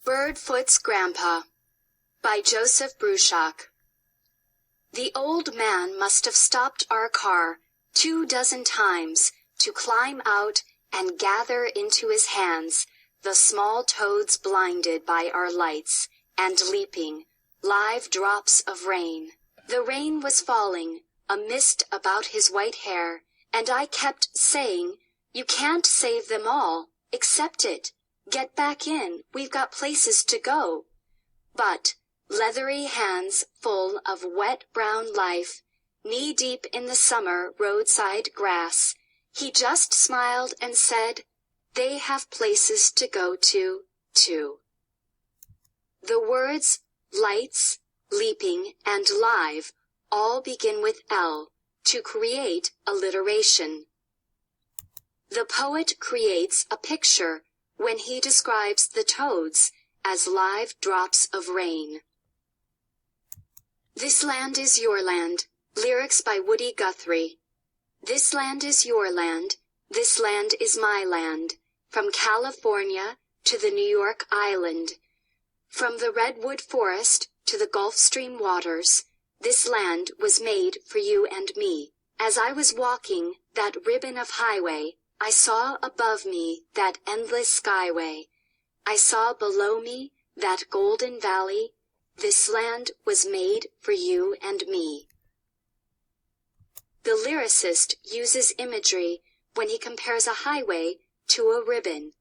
Birdfoot's Grandpa by Joseph Bruchac. The old man must have stopped our car 24 times to climb out and gather into his hands the small toads blinded by our lights and leaping, live drops of rain. The rain was falling, a mist about his white hair, and I kept saying, "You can't save them all, accept it. Get back in, we've got places to go." But, leathery hands full of wet brown life, knee-deep in the summer roadside grass, he just smiled and said, "They have places to go to, too." The words, lights, leaping, and live, all begin with L, to create alliteration. The poet creates a picture when he describes the toads as live drops of rain. This Land is Your Land, lyrics by Woody Guthrie. This land is your land, this land is my land, from California to the New York Island. From the redwood forest to the Gulf Stream waters, this land was made for you and me. As I was walking that ribbon of highway, I saw above me that endless skyway. I saw below me that golden valley. This land was made for you and me. The lyricist uses imagery when he compares a highway to a ribbon.